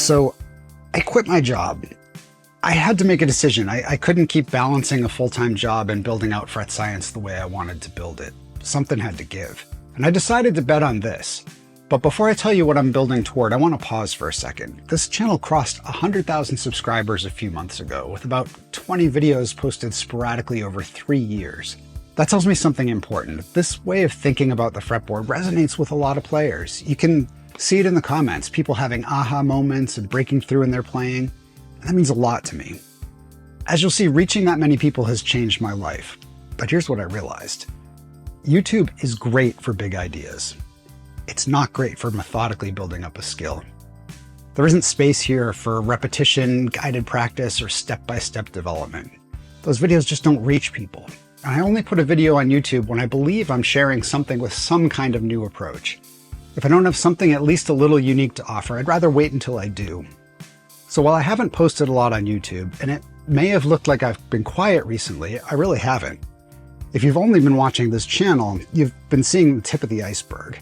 So I quit my job. I had to make a decision. I couldn't keep balancing a full-time job and building out Fret Science the way I wanted to build it. Something had to give. And I decided to bet on this. But before I tell you what I'm building toward, I want to pause for a second. This channel crossed 100,000 subscribers a few months ago, with about 20 videos posted sporadically over 3 years. That tells me something important. This way of thinking about the fretboard resonates with a lot of players. You can see it in the comments, people having aha moments and breaking through in their playing. And that means a lot to me. As you'll see, reaching that many people has changed my life. But here's what I realized. YouTube is great for big ideas. It's not great for methodically building up a skill. There isn't space here for repetition, guided practice, or step-by-step development. Those videos just don't reach people. And I only put a video on YouTube when I believe I'm sharing something with some kind of new approach. If I don't have something at least a little unique to offer, I'd rather wait until I do. So while I haven't posted a lot on YouTube, and it may have looked like I've been quiet recently, I really haven't. If you've only been watching this channel, you've been seeing the tip of the iceberg.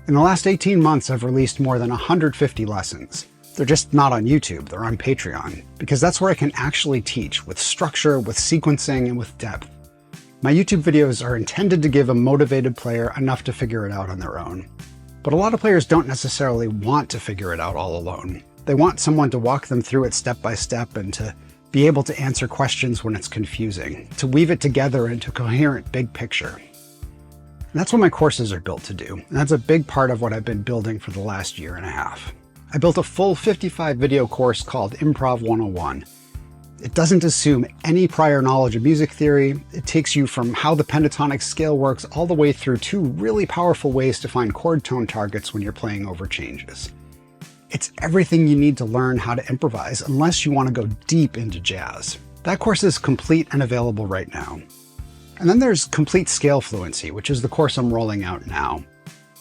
In the last 18 months, I've released more than 150 lessons. They're just not on YouTube, they're on Patreon, because that's where I can actually teach with structure, with sequencing, and with depth. My YouTube videos are intended to give a motivated player enough to figure it out on their own. But a lot of players don't necessarily want to figure it out all alone. They want someone to walk them through it step by step and to be able to answer questions when it's confusing, to weave it together into a coherent big picture. And that's what my courses are built to do, and that's a big part of what I've been building for the last year and a half. I built a full 55 video course called Improv 101. It doesn't assume any prior knowledge of music theory. It takes you from how the pentatonic scale works all the way through 2 really powerful ways to find chord tone targets when you're playing over changes. It's everything you need to learn how to improvise unless you want to go deep into jazz. That course is complete and available right now. And then there's Complete Scale Fluency, which is the course I'm rolling out now.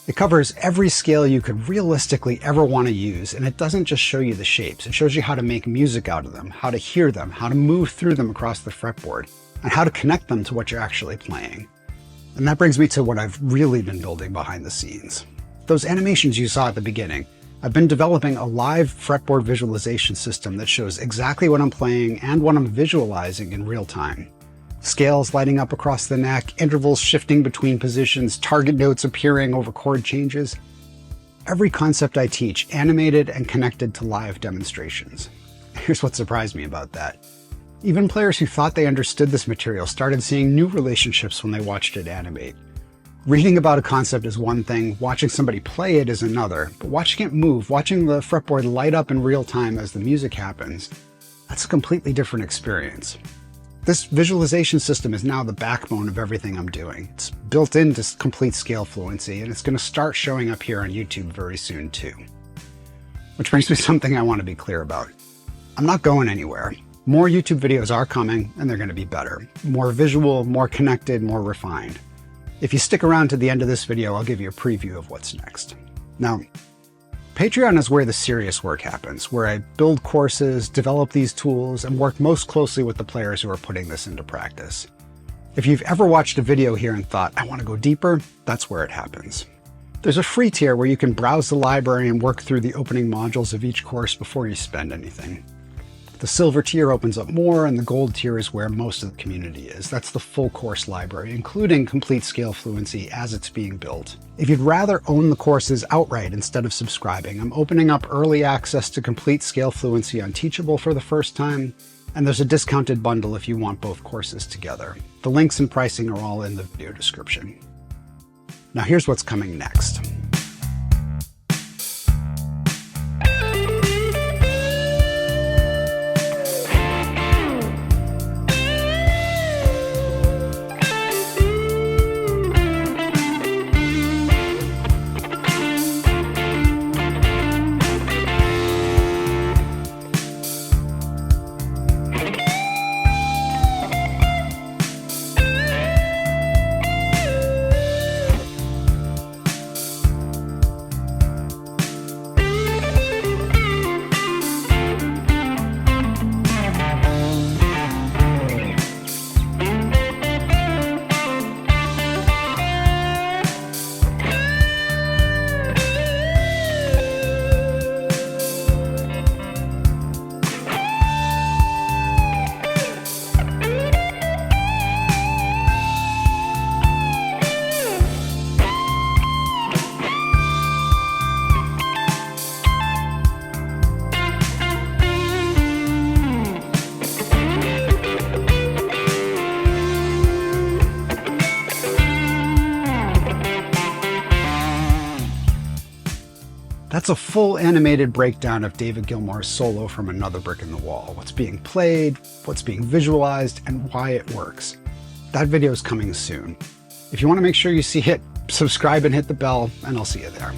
It covers every scale you could realistically ever want to use, and it doesn't just show you the shapes. It shows you how to make music out of them, how to hear them, how to move through them across the fretboard, and how to connect them to what you're actually playing. And that brings me to what I've really been building behind the scenes. Those animations you saw at the beginning. I've been developing a live fretboard visualization system that shows exactly what I'm playing and what I'm visualizing in real time. Scales lighting up across the neck, intervals shifting between positions, target notes appearing over chord changes. Every concept I teach animated and connected to live demonstrations. Here's what surprised me about that. Even players who thought they understood this material started seeing new relationships when they watched it animate. Reading about a concept is one thing, watching somebody play it is another, but watching it move, watching the fretboard light up in real time as the music happens, that's a completely different experience. This visualization system is now the backbone of everything I'm doing. It's built into Complete Scale Fluency, and it's going to start showing up here on YouTube very soon too. Which brings me to something I want to be clear about. I'm not going anywhere. More YouTube videos are coming, and they're going to be better. More visual, more connected, more refined. If you stick around to the end of this video, I'll give you a preview of what's next. Now, Patreon is where the serious work happens, where I build courses, develop these tools, and work most closely with the players who are putting this into practice. If you've ever watched a video here and thought, I want to go deeper, that's where it happens. There's a free tier where you can browse the library and work through the opening modules of each course before you spend anything. The silver tier opens up more, and the gold tier is where most of the community is. That's the full course library, including Complete Scale Fluency as it's being built. If you'd rather own the courses outright instead of subscribing, I'm opening up early access to Complete Scale Fluency on Teachable for the first time, and there's a discounted bundle if you want both courses together. The links and pricing are all in the video description. Now here's what's coming next. That's a full animated breakdown of David Gilmour's solo from Another Brick in the Wall. What's being played, what's being visualized, and why it works. That video is coming soon. If you want to make sure you see it, subscribe and hit the bell, and I'll see you there.